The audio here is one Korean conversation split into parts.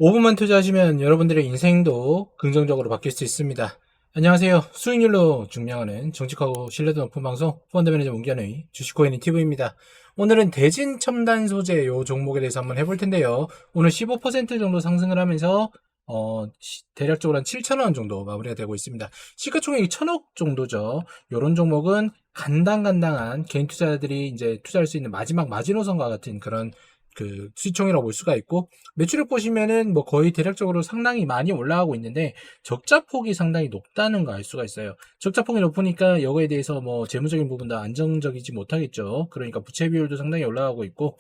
5분만 투자하시면 여러분들의 인생도 긍정적으로 바뀔 수 있습니다. 안녕하세요. 수익률로 증명하는 정직하고 신뢰도 높은 방송 펀드 매니저 문견의 주식코인 TV입니다. 오늘은 대진 첨단 소재 요 종목에 대해서 한번 해볼 텐데요. 오늘 15% 정도 상승을 하면서 대략적으로 한 7,000원 정도 마무리가 되고 있습니다. 시가총액이 1,000억 정도죠. 이런 종목은 간당간당한 개인 투자자들이 이제 투자할 수 있는 마지막 마지노선과 같은 그런 수익총이라고 볼 수가 있고, 매출액 보시면은 뭐 거의 대략적으로 상당히 많이 올라가고 있는데 적자폭이 상당히 높다는 거 알 수가 있어요. 적자폭이 높으니까 이거에 대해서 뭐 재무적인 부분도 안정적이지 못하겠죠. 그러니까 부채 비율도 상당히 올라가고 있고,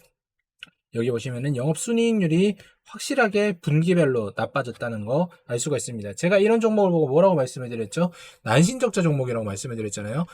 여기 보시면은 영업순이익률이 확실하게 분기별로 나빠졌다는 거 알 수가 있습니다. 제가 이런 종목을 보고 뭐라고 말씀을 드렸죠? 난신적자 종목이라고 말씀을 드렸잖아요.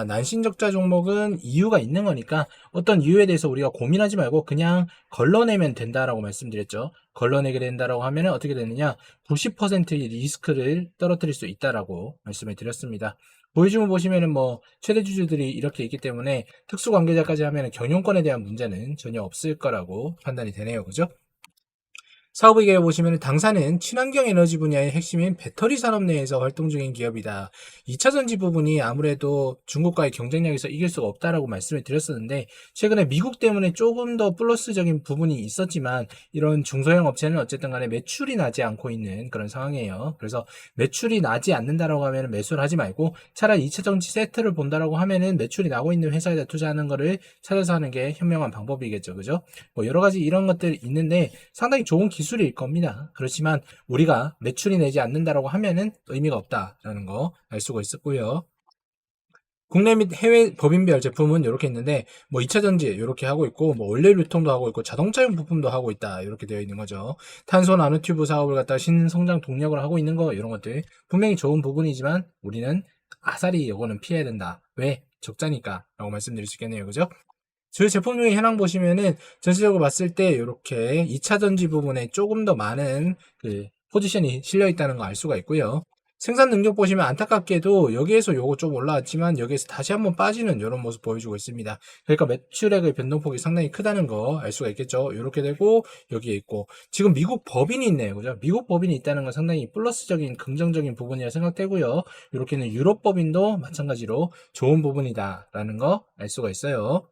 난신적자 종목은 이유가 있는 거니까 어떤 이유에 대해서 우리가 고민하지 말고 그냥 걸러내면 된다라고 말씀드렸죠. 걸러내게 된다라고 하면은 어떻게 되느냐? 90%의 리스크를 떨어뜨릴 수 있다라고 말씀을 드렸습니다. 보여주면 보시면은 뭐 최대 주주들이 이렇게 있기 때문에 특수관계자까지 하면 경영권에 대한 문제는 전혀 없을 거라고 판단이 되네요. 그죠? 사업의계에 보시면 당사는 친환경 에너지 분야의 핵심인 배터리 산업 내에서 활동 중인 기업이다. 2차 전지 부분이 아무래도 중국과의 경쟁력에서 이길 수가 없다라고 말씀을 드렸었는데, 최근에 미국 때문에 조금 더 플러스적인 부분이 있었지만 이런 중소형 업체는 어쨌든 간에 매출이 나지 않고 있는 그런 상황이에요. 그래서 매출이 나지 않는다라고 하면 매수를 하지 말고 차라리 2차 전지 세트를 본다라고 하면은 매출이 나고 있는 회사에다 투자하는 거를 찾아서 하는 게 현명한 방법이겠죠. 그죠? 뭐 여러 가지 이런 것들이 있는데 상당히 좋은 기술일 겁니다. 그렇지만 우리가 매출이 내지 않는다라고 하면은 의미가 없다라는 거 알 수가 있었고요. 국내 및 해외 법인별 제품은 이렇게 있는데, 뭐 2차 전지 이렇게 하고 있고, 뭐 원료 유통도 하고 있고, 자동차용 부품도 하고 있다 이렇게 되어 있는 거죠. 탄소 나노튜브 사업을 갖다 신성장 동력을 하고 있는 거, 이런 것들 분명히 좋은 부분이지만 우리는 아사리 이거는 피해야 된다. 왜? 적자니까 라고 말씀드릴 수 있겠네요. 그죠? 저희 제품 중에 현황 보시면은 전체적으로 봤을 때 이렇게 2차 전지 부분에 조금 더 많은 포지션이 실려 있다는 거 알 수가 있고요. 생산 능력 보시면 안타깝게도 여기에서 요거 좀 올라왔지만 여기에서 다시 한번 빠지는 이런 모습 보여주고 있습니다. 그러니까 매출액의 변동폭이 상당히 크다는 거 알 수가 있겠죠. 이렇게 되고 여기에 있고, 지금 미국 법인이 있네요. 그죠? 미국 법인이 있다는 건 상당히 플러스적인 긍정적인 부분이라 생각되고요. 이렇게는 유럽 법인도 마찬가지로 좋은 부분이다라는 거 알 수가 있어요.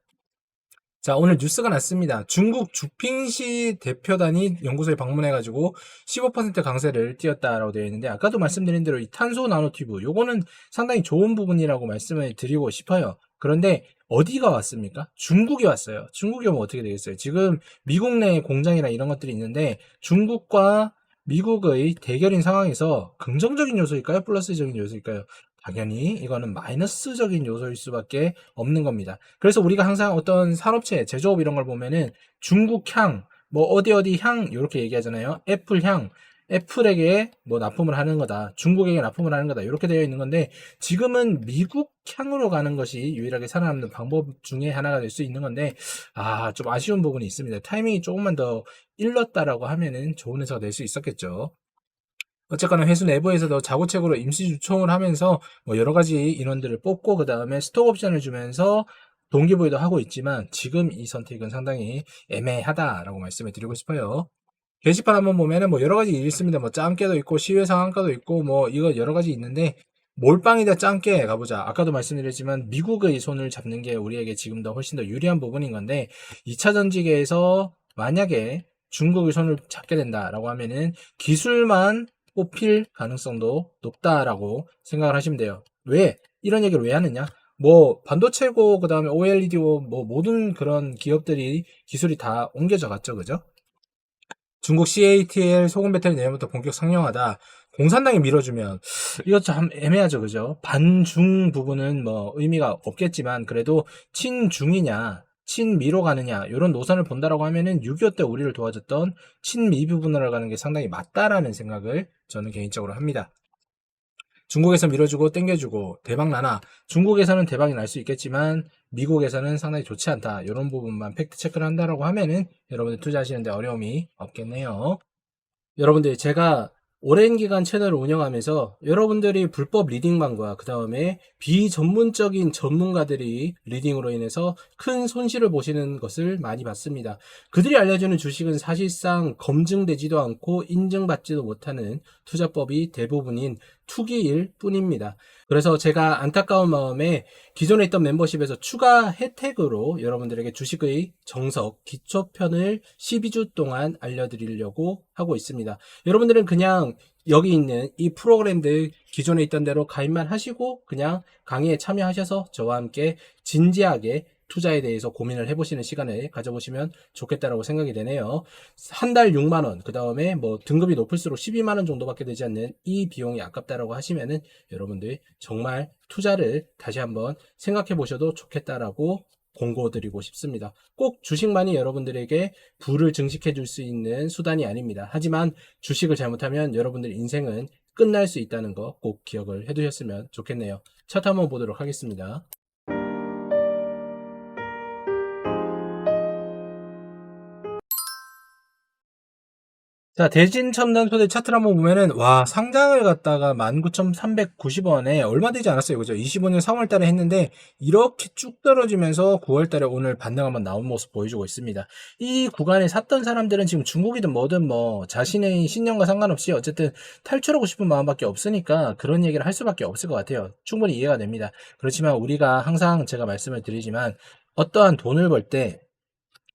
자, 오늘 뉴스가 났습니다. 중국 주핑시 대표단이 연구소에 방문해가지고 15% 강세를 띄었다라고 되어 있는데, 아까도 말씀드린 대로 이 탄소 나노튜브, 요거는 상당히 좋은 부분이라고 말씀을 드리고 싶어요. 그런데 어디가 왔습니까? 중국이 왔어요. 중국이 오면 어떻게 되겠어요? 지금 미국 내 공장이나 이런 것들이 있는데, 중국과 미국의 대결인 상황에서 긍정적인 요소일까요? 플러스적인 요소일까요? 당연히 이거는 마이너스적인 요소일 수밖에 없는 겁니다. 그래서 우리가 항상 어떤 산업체, 제조업 이런 걸 보면은 중국향, 뭐 어디 향 이렇게 얘기하잖아요. 애플향, 애플에게 뭐 납품을 하는 거다. 중국에게 납품을 하는 거다. 이렇게 되어 있는 건데, 지금은 미국 향으로 가는 것이 유일하게 살아남는 방법 중에 하나가 될 수 있는 건데, 좀 아쉬운 부분이 있습니다. 타이밍이 조금만 더 일렀다라고 하면은 좋은 회사가 될 수 있었겠죠. 어쨌거나 회수 내부에서도 자구책으로 임시 주총을 하면서 뭐 여러 가지 인원들을 뽑고 그 다음에 스톡 옵션을 주면서 동기부여도 하고 있지만, 지금 이 선택은 상당히 애매하다라고 말씀을 드리고 싶어요. 게시판 한번 보면은 뭐 여러 가지 일이 있습니다. 뭐 짱깨도 있고 시외 상한가도 있고 뭐 이거 여러 가지 있는데, 몰빵이다 짱깨 가보자. 아까도 말씀드렸지만 미국의 손을 잡는 게 우리에게 지금 더 훨씬 더 유리한 부분인 건데, 2차 전지계에서 만약에 중국의 손을 잡게 된다라고 하면은 기술만 뽑힐 가능성도 높다라고 생각을 하시면 돼요. 왜? 이런 얘기를 왜 하느냐? 뭐 반도체고 그다음에 OLED고 뭐 모든 그런 기업들이 기술이 다 옮겨져 갔죠. 그죠? 중국 CATL 소금 배터리 내년부터 본격 상용하다. 공산당이 밀어주면 이거 참 애매하죠, 그죠? 반중 부분은 뭐 의미가 없겠지만 그래도 친중이냐, 친미로 가느냐 이런 노선을 본다라고 하면은 6.25 때 우리를 도와줬던 친미 부분으로 가는 게 상당히 맞다라는 생각을 저는 개인적으로 합니다. 중국에서 밀어주고 땡겨주고 대박 나나, 중국에서는 대박이 날 수 있겠지만 미국에서는 상당히 좋지 않다, 이런 부분만 팩트 체크를 한다라고 하면은 여러분들 투자하시는데 어려움이 없겠네요. 여러분들 제가 오랜 기간 채널을 운영하면서 여러분들이 불법 리딩만과 그 다음에 비전문적인 전문가들이 리딩으로 인해서 큰 손실을 보시는 것을 많이 봤습니다. 그들이 알려주는 주식은 사실상 검증되지도 않고 인증받지도 못하는 투자법이 대부분인 투기일 뿐입니다. 그래서 제가 안타까운 마음에 기존에 있던 멤버십에서 추가 혜택으로 여러분들에게 주식의 정석, 기초편을 12주 동안 알려드리려고 하고 있습니다. 여러분들은 그냥 여기 있는 이 프로그램들 기존에 있던 대로 가입만 하시고 그냥 강의에 참여하셔서 저와 함께 진지하게 투자에 대해서 고민을 해보시는 시간을 가져보시면 좋겠다라고 생각이 되네요. 한 달 6만원, 그 다음에 뭐 등급이 높을수록 12만원 정도밖에 되지 않는 이 비용이 아깝다라고 하시면은 여러분들 정말 투자를 다시 한번 생각해 보셔도 좋겠다라고 공고드리고 싶습니다. 꼭 주식만이 여러분들에게 부를 증식해 줄 수 있는 수단이 아닙니다. 하지만 주식을 잘못하면 여러분들 인생은 끝날 수 있다는 거 꼭 기억을 해 두셨으면 좋겠네요. 차트 한번 보도록 하겠습니다. 자, 대진첨단소재 차트를 한번 보면은, 와, 상장을 갖다가 19,390원에 얼마 되지 않았어요. 그죠? 25년 3월 달에 했는데, 이렇게 쭉 떨어지면서 9월 달에 오늘 반등 한번 나온 모습 보여주고 있습니다. 이 구간에 샀던 사람들은 지금 중국이든 뭐든 뭐, 자신의 신념과 상관없이 어쨌든 탈출하고 싶은 마음밖에 없으니까 그런 얘기를 할 수밖에 없을 것 같아요. 충분히 이해가 됩니다. 그렇지만 우리가 항상 제가 말씀을 드리지만, 어떠한 돈을 벌 때,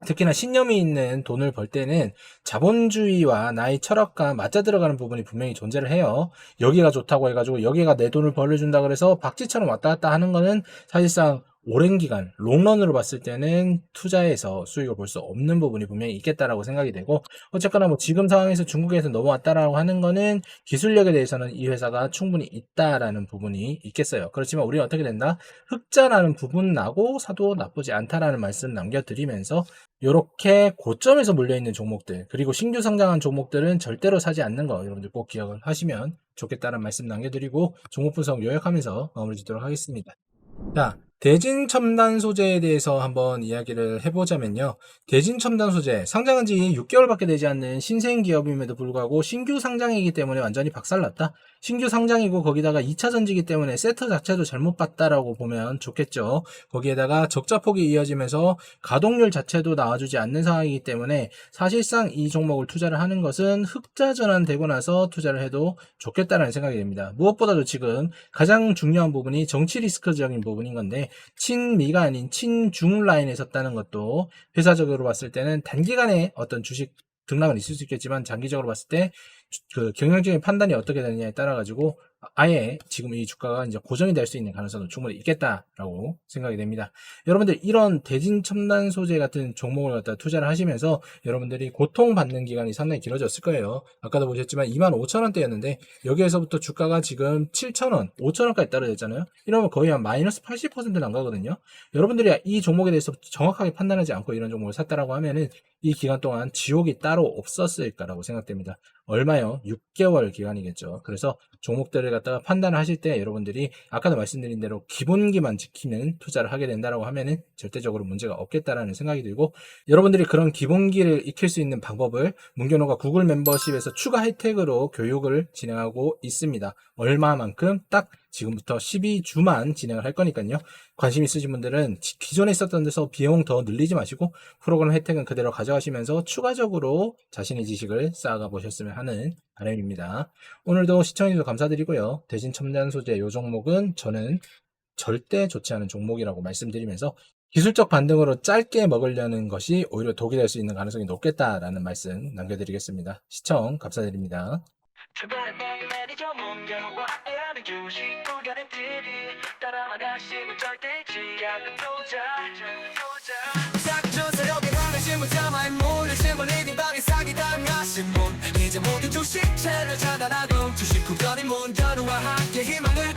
특히나 신념이 있는 돈을 벌 때는 자본주의와 나의 철학과 맞아 들어가는 부분이 분명히 존재를 해요. 여기가 좋다고 해가지고 여기가 내 돈을 벌려준다 그래서 박쥐처럼 왔다 갔다 하는 거는 사실상 오랜 기간 롱런으로 봤을 때는 투자에서 수익을 볼 수 없는 부분이 분명히 있겠다라고 생각이 되고, 어쨌거나 뭐 지금 상황에서 중국에서 넘어왔다라고 하는 거는 기술력에 대해서는 이 회사가 충분히 있다라는 부분이 있겠어요. 그렇지만 우리는 어떻게 된다? 흑자라는 부분 나고 사도 나쁘지 않다라는 말씀 남겨드리면서, 이렇게 고점에서 몰려있는 종목들, 그리고 신규 상장한 종목들은 절대로 사지 않는 거 여러분들 꼭 기억을 하시면 좋겠다는 말씀 남겨드리고, 종목 분석 요약하면서 마무리 짓도록 하겠습니다. 자, 대진 첨단 소재에 대해서 한번 이야기를 해보자면요. 대진 첨단 소재, 상장한 지 6개월밖에 되지 않는 신생 기업임에도 불구하고 신규 상장이기 때문에 완전히 박살났다. 신규 상장이고 거기다가 2차 전지기 때문에 세터 자체도 잘못 봤다라고 보면 좋겠죠. 거기에다가 적자폭이 이어지면서 가동률 자체도 나와주지 않는 상황이기 때문에 사실상 이 종목을 투자를 하는 것은 흑자 전환되고 나서 투자를 해도 좋겠다는 생각이 듭니다. 무엇보다도 지금 가장 중요한 부분이 정치 리스크적인 부분인 건데, 친미가 아닌 친중 라인에 섰다는 것도 회사적으로 봤을 때는 단기간에 어떤 주식 등락은 있을 수 있겠지만 장기적으로 봤을 때 그 경영적인 판단이 어떻게 되느냐에 따라 가지고 아예 지금 이 주가가 이제 고정이 될 수 있는 가능성도 충분히 있겠다라고 생각이 됩니다. 여러분들 이런 대진 첨단 소재 같은 종목을 갖다 투자를 하시면서 여러분들이 고통받는 기간이 상당히 길어졌을 거예요. 아까도 보셨지만 25,000원대였는데 여기에서부터 주가가 지금 7,000원, 5,000원까지 떨어졌잖아요. 이러면 거의 한 마이너스 80%는 안 가거든요. 여러분들이 이 종목에 대해서 정확하게 판단하지 않고 이런 종목을 샀다라고 하면은 이 기간 동안 지옥이 따로 없었을까라고 생각됩니다. 얼마요? 6개월 기간이겠죠. 그래서 종목들을 갖다가 판단을 하실 때 여러분들이 아까도 말씀드린 대로 기본기만 지키는 투자를 하게 된다라고 하면은 절대적으로 문제가 없겠다라는 생각이 들고, 여러분들이 그런 기본기를 익힐 수 있는 방법을 문교노가 구글 멤버십에서 추가 혜택으로 교육을 진행하고 있습니다. 얼마만큼? 딱 지금부터 12주만 진행을 할 거니까요. 관심 있으신 분들은 기존에 있었던 데서 비용 더 늘리지 마시고 프로그램 혜택은 그대로 가져가시면서 추가적으로 자신의 지식을 쌓아가 보셨으면 하는 바람입니다. 오늘도 시청해주셔서 감사드리고요. 대신 첨단 소재 이 종목은 저는 절대 좋지 않은 종목이라고 말씀드리면서, 기술적 반등으로 짧게 먹으려는 것이 오히려 독이 될 수 있는 가능성이 높겠다라는 말씀 남겨드리겠습니다. 시청 감사드립니다. 이제 모두 주식 채널 차단하고 주식 구별의 문제와 함께 희망을